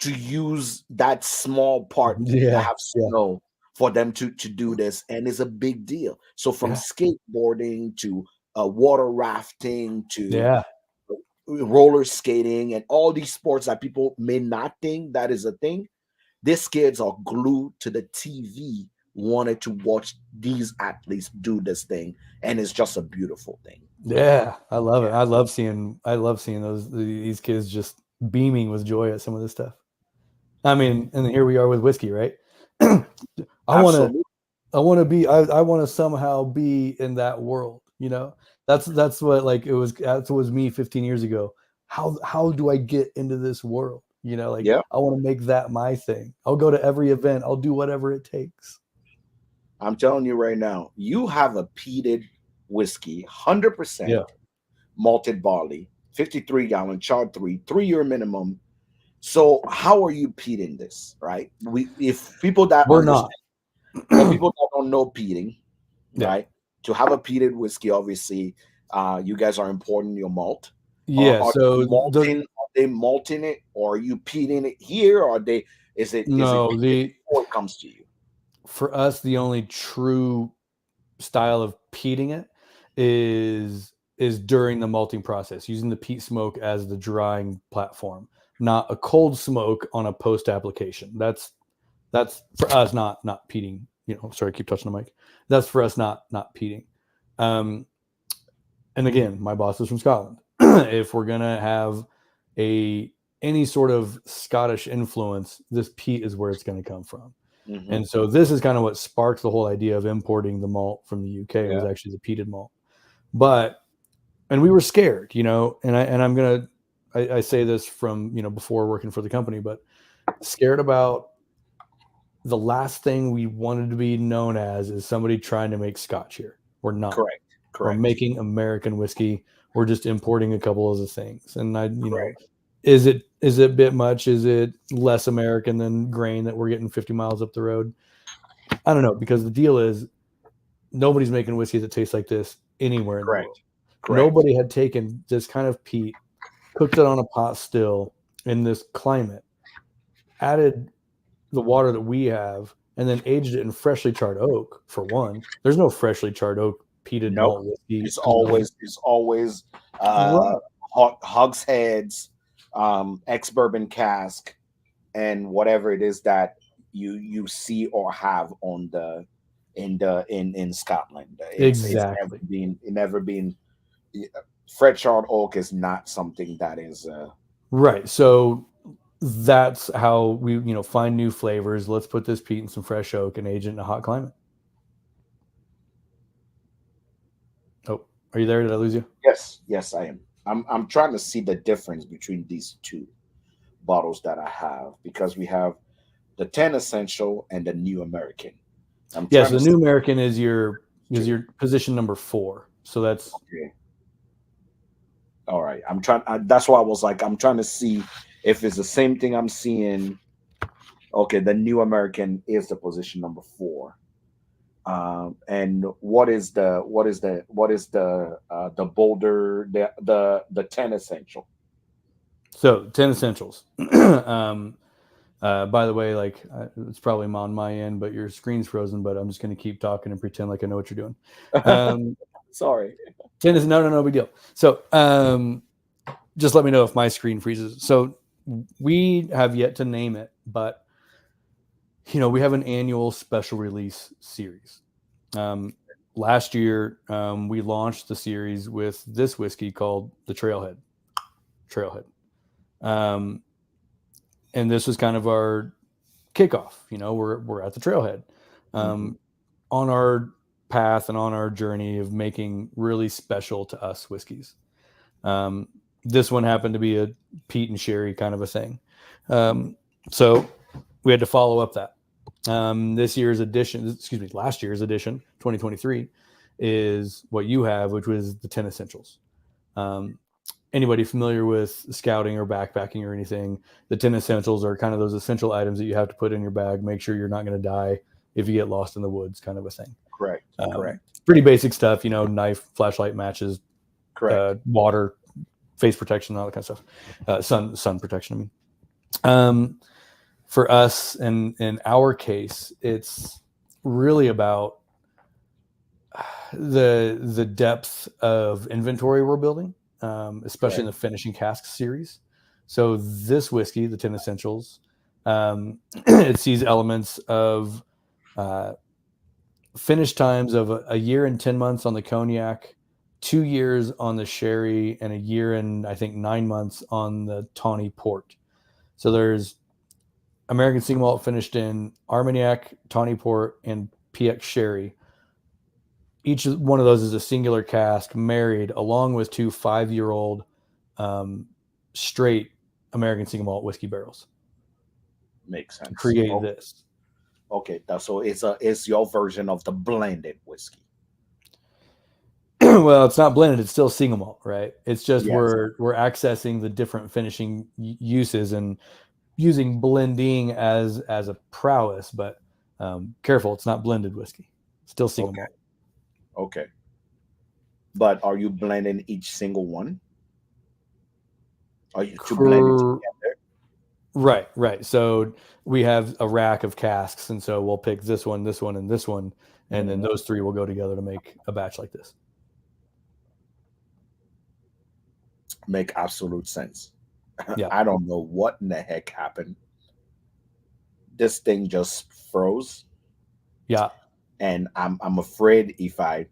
use that small part that Yeah, have yeah, snow for them to do this, and it's a big deal. So from yeah, skateboarding to water rafting to yeah. roller skating and all these sports that people may not think that is a thing, these kids are glued to the TV, wanted to watch these athletes do this thing, and it's just a beautiful thing. Yeah, I love it. Yeah. I love seeing these kids just beaming with joy at some of this stuff. I mean, and here we are with whiskey, right? I want to Absolutely. I want to somehow be in that world, That's what like that was me 15 years ago. How do I get into this world? Like Yeah. I want to make that my thing. I'll go to every event. I'll do whatever it takes. I'm telling you right now, you have a peated whiskey, Yeah. 100% malted barley, 53-gallon, chard 3-year minimum. So how are you peating this, right? If people that We're not. understand, for people that don't know peating, Yeah. right? To have a peated whiskey, obviously, you guys are importing your malt. Yeah, Are they so malting? Are they malting it, or are you peating it here? Or are they? Is it no, peated the before it comes to you? for us the only true style of peating it is is during the malting process, using the peat smoke as the drying platform, not a cold smoke on a post application. That's for us not peating. Sorry, I keep touching the mic. That's for us not peating. And again, my boss is from Scotland. If we're gonna have any sort of Scottish influence, this peat is where it's going to come from. Mm-hmm. And so this is kind of what sparked the whole idea of importing the malt from the UK. Was actually the peated malt. And we were scared, I say this from, before working for the company, but scared about the last thing we wanted to be known as is somebody trying to make Scotch here. We're not. Correct. We're making American whiskey. We're just importing a couple of the things. And Correct. is it a bit much? Is it less American than grain that we're getting 50 miles up the road? I don't know, because the deal is nobody's making whiskey that tastes like this anywhere in the world. Correct. Nobody had taken this kind of peat, cooked it on a pot still in this climate, added the water that we have, and then aged it in freshly charred oak. For one, there's no freshly charred oak peated malt whiskey. It's always hogsheads, ex-bourbon cask, and whatever it is that you see or have on in Scotland. Exactly. It's never been fresh charred oak is not something that is right. So that's how we find new flavors. Let's put this peat in some fresh oak and age it in a hot climate. Oh, are you there? Did I lose you? Yes, I am. I'm trying to see the difference between these two bottles that I have, because we have the 10 Essential and the New American. So the New American is your position number 4. So that's okay. All right. That's why I was like, I'm trying to see if it's the same thing I'm seeing. Okay, the New American is the position number 4. And what is the Boulder, the 10 Essential? So 10 Essentials. By the way, it's probably on my end, but your screen's frozen. But I'm just going to keep talking and pretend like I know what you're doing. Sorry. 10 is no big deal. So just let me know if my screen freezes. So we have yet to name it, but we have an annual special release series. Last year, we launched the series with this whiskey called the Trailhead. And this was kind of our kickoff. We're at the Trailhead, on our path and on our journey of making really special to us whiskeys. This one happened to be a peat and sherry kind of a thing. So we had to follow up that. Last year's edition, 2023, is what you have, which was the 10 Essentials. Anybody familiar with scouting or backpacking or anything, the 10 Essentials are kind of those essential items that you have to put in your bag. Make sure you're not going to die if you get lost in the woods, kind of a thing. Correct. Pretty basic stuff, knife, flashlight, matches, water, face protection, all that kind of stuff. Sun protection. For us, and in our case, it's really about the depth of inventory we're building, especially in the finishing cask series. So this whiskey, the 10 Essentials, it sees elements of finish times of a year and 10 months on the cognac, 2 years on the sherry, and a year and I think 9 months on the tawny port. So there's American single malt finished in Armagnac, tawny port, and PX sherry. Each one of those is a singular cask married along with 2 5-year-old straight American single malt whiskey barrels. Makes sense. Create this. Okay, so it's your version of the blended whiskey. Well, it's not blended; it's still single malt, right? It's just we're accessing the different finishing uses and using blending as a prowess, but careful, it's not blended whiskey. It's still single malt. Okay. But are you blending each single one? Are you to blend it together? Right. So we have a rack of casks, and so we'll pick this one, and this one, and then those 3 will go together to make a batch like this. make absolute sense. Yeah. I don't know what in the heck happened. This thing just froze, Yeah. and I'm afraid if I'm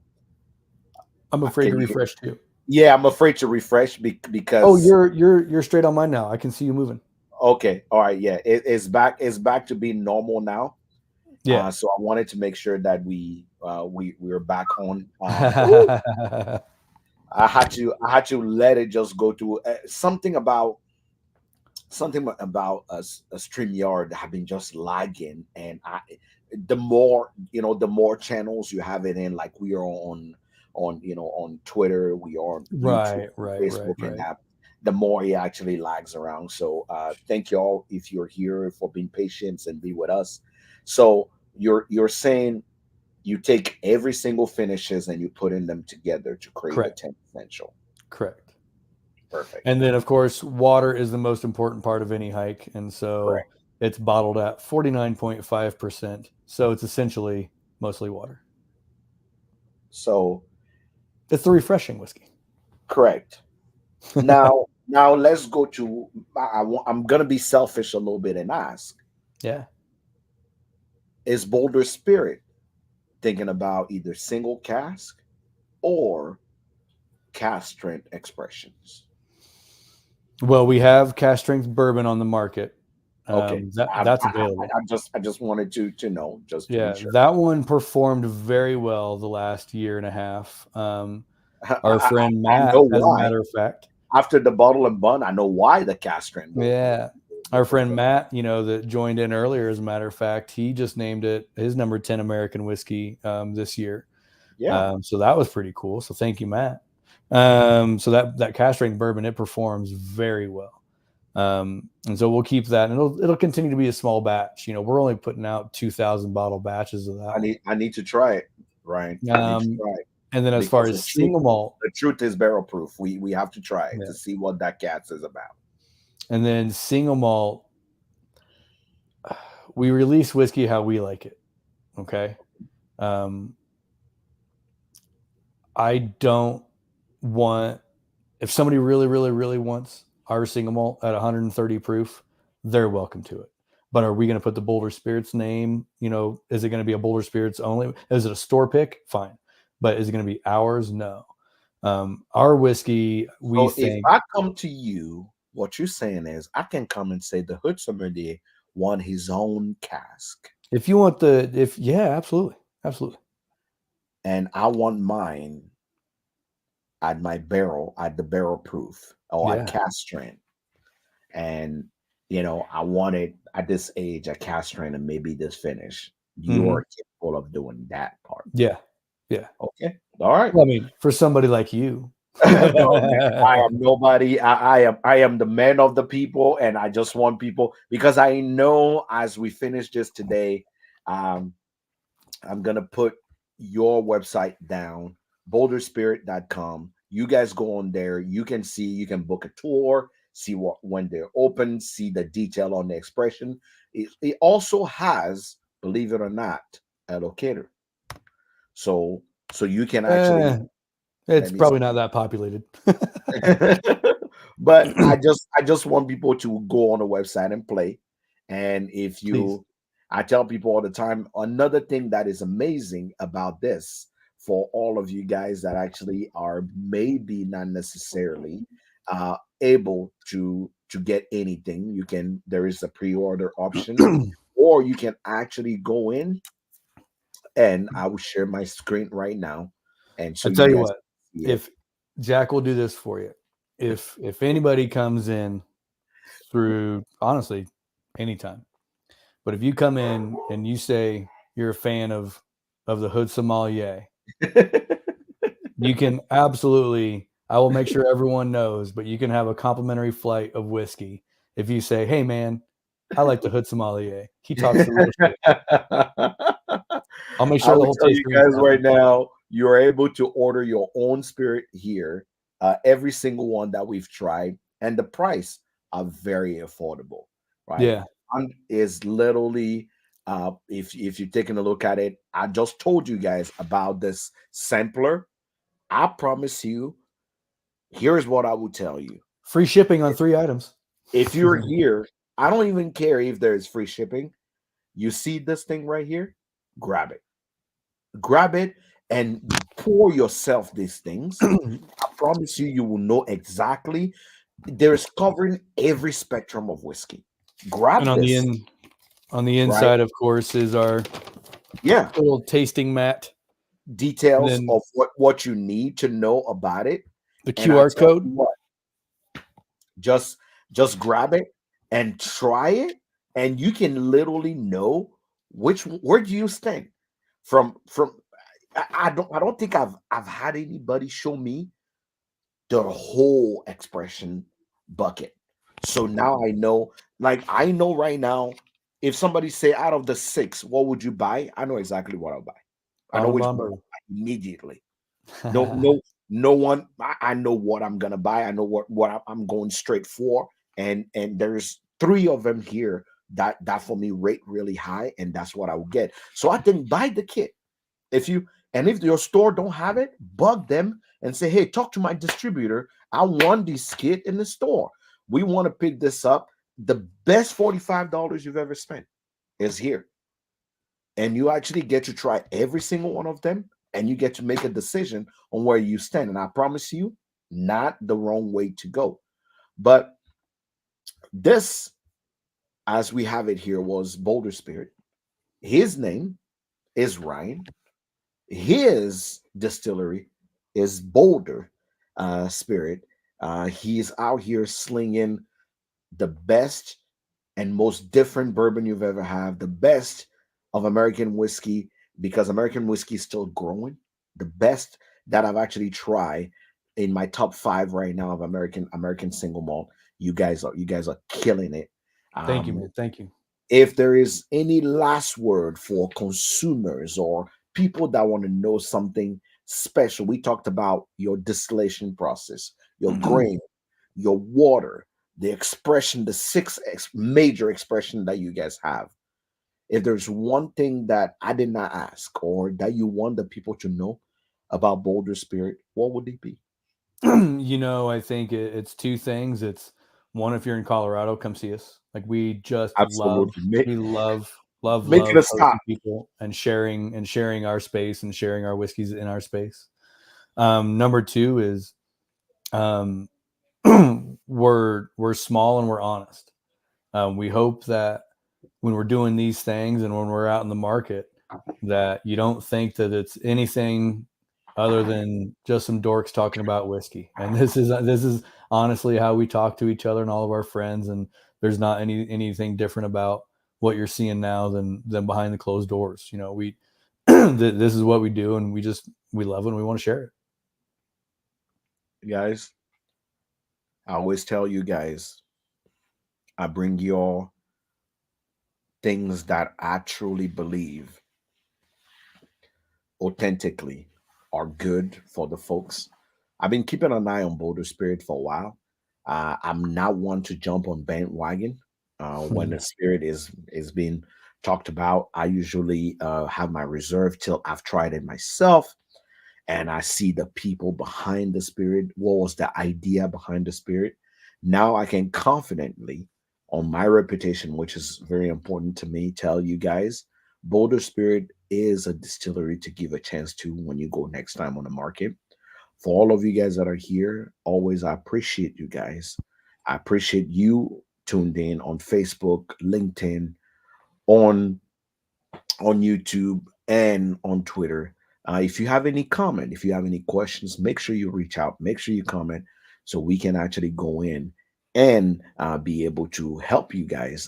I afraid to can you, refresh too. yeah, I'm afraid to refresh Oh, because you're straight on mine now. I can see you moving. okay, all right, yeah, it's back to being normal now. Yeah. So I wanted to make sure that we're back on. Ooh, I had to let it just go to something about a StreamYard having just lagging, and the more channels you have it in, like we are on Twitter, we are on YouTube, Right, right, right, Facebook, and right. that, the more it actually lags around. So thank you all if you're here for being patient and be with us. So you're saying you take every single finishes and you put in them together to create a Correct. 10 essential. Correct. Perfect. And then, of course, water is the most important part of any hike. And so Correct. it's bottled at 49.5%. So it's essentially mostly water. So It's the refreshing whiskey. correct. Now let's go to. I'm gonna be selfish a little bit and ask: Yeah. is Boulder Spirit thinking about either single cask or cask strength expressions? Well, we have cask strength bourbon on the market. Okay, That's available. I just wanted to know just to be Yeah, sure. that one performed very well the last year and a half. Our I, friend I know Matt, as a why. matter of fact, After the bottle and bun, I know why the cask strength will yeah, our friend Matt, that joined in earlier, as a matter of fact, he just named it his number 10 American whiskey this year. yeah. So that was pretty cool. So thank you, Matt. So that cask strength bourbon, it performs very well. And so we'll keep that, and it'll continue to be a small batch. We're only putting out 2,000 bottle batches of that one. I need to try it, Ryan. I need to Um, try it and then as far because as single malt, the truth is barrel proof. We have to try it yeah, to see what that cats is about. and then single malt, we release whiskey how we like it. Okay. Um, I don't want if somebody really, really, really wants our single malt at 130 proof, they're welcome to it. But are we going to put the Boulder Spirits name? Is it going to be a Boulder Spirits only? Is it a store pick? Fine. But is it going to be ours? No. Our whiskey, we So if think, I come to you, what you're saying is I can come and say the hood sommelier won his own cask, if you want yeah, absolutely. Absolutely. and I want mine at my barrel at the barrel proof or at Yeah. cast strength, and I want it at this age at cast strength and maybe this finish. You Hmm. are capable of doing that part. Yeah. Yeah. Okay, all right. Well, I mean, for somebody like you. No, man, I am nobody. I am the man of the people, and I just want people because I know as we finish this today, um, I'm gonna put your website down, boulderspirit.com. You guys go on there. You can see, you can book a tour, see what when they're open, see the detail on the expression. It also has, believe it or not, a locator. So you can Eh, actually it's let me probably not that populated. but I just want people to go on the website and play. And if Please. you I tell people all the time, another thing that is amazing about this for all of you guys that actually are maybe not necessarily able to get anything, there is a pre-order option, or you can actually go in, and I will share my screen right now, and so I you tell you guys what, can see it. if Jack will do this for you, if anybody comes in through honestly anytime, but if you come in and you say you're a fan of the Hood Sommelier, you can absolutely. I will make sure everyone knows, but you can have a complimentary flight of whiskey if you say, "Hey, man, I like the Hood Sommelier. He talks the real shit." I'll make I sure the will whole tell taste you room guys travels. right now, you are able to order your own spirit here. Every single one that we've tried, and the price are very affordable, right? Yeah. Is literally, if you're taking a look at it, I just told you guys about this sampler. I promise you, here's what I will tell you. Free shipping on 3 items. If you're here, I don't even care if there's free shipping. You see this thing right here? Grab it. Grab it and pour yourself these things. I promise you, you will know exactly. There's covering every spectrum of whiskey. And Grab this, on the right? inside, of course, is our Yeah. little tasting mat, and Details then of what you need to know about it. the And I QR tell code. you what, just just grab it and try it, and you can literally know which where do you stand from I don't think I've had anybody show me the whole expression bucket. So now I know, like I know right now, if somebody say out of the six, what would you buy? I know exactly what I'll buy. I know Bottom which one I'll bomber. buy immediately. No, no, no one. I know what I'm gonna buy. I know what I'm going straight for, and there's three of them here that for me rate really high, and that's what I will get. So I think buy the kit. If you and if your store don't have it, bug them and say, hey, talk to my distributor. I want this kit in the store. We want to pick this up. The best $45 you've ever spent is here, and you actually get to try every single one of them, and you get to make a decision on where you stand. And I promise you, not the wrong way to go. But this, as we have it here, was Boulder Spirit. His name is Ryan. His distillery is Boulder Spirit. He's out here slinging the best and most different bourbon you've ever had, the best of American whiskey, because American whiskey is still growing. The best that I've actually tried in my top five right now of American single malt. You guys are killing it. Thank you, Um, man. Thank you. if there is any last word for consumers or people that want to know something special, we talked about your distillation process, your grain, your water, the expression, the major expression that you guys have. If there's one thing that I did not ask or that you want the people to know about Boulder Spirit, what would it be? I think it's two things. It's one, if you're in Colorado, come see us. Like we just love, Absolutely. Make, we love, love, make it love a stop. hosting people and sharing our space and sharing our whiskeys in our space. Number two is um, we're small and we're honest. We hope that when we're doing these things and when we're out in the market, that you don't think that it's anything other than just some dorks talking about whiskey. And this is honestly how we talk to each other and all of our friends. And there's not anything different about what you're seeing now than behind the closed doors. We this is what we do, and we love it and we want to share it. Guys, I always tell you guys, I bring you all things that I truly believe authentically are good for the folks. I've been keeping an eye on Boulder Spirit for a while. I'm not one to jump on bandwagon when the spirit is being talked about. I usually have my reserve till I've tried it myself and I see the people behind the spirit. What was the idea behind the spirit? Now I can confidently, on my reputation, which is very important to me, tell you guys Boulder Spirit is a distillery to give a chance to when you go next time on the market. For all of you guys that are here, always I appreciate you guys. I appreciate you tuned in on Facebook, LinkedIn, on YouTube and on Twitter. If you have any comment, if you have any questions, make sure you reach out, make sure you comment so we can actually go in and be able to help you guys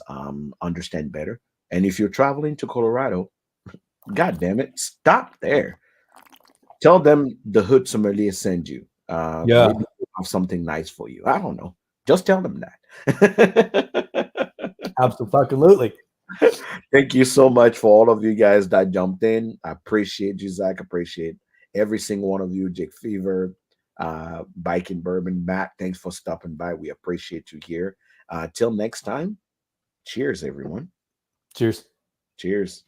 understand better. And if you're traveling to Colorado, God damn it, stop there. Tell them the hood sommelier send you. Yeah, Maybe we'll have something nice for you. I don't know. Just tell them that. absolutely. Thank you so much for all of you guys that jumped in. I appreciate you, Zach. Appreciate every single one of you. Jake Fever, Bike and Bourbon, Matt. Thanks for stopping by. We appreciate you here. Till next time. Cheers, everyone. Cheers. Cheers.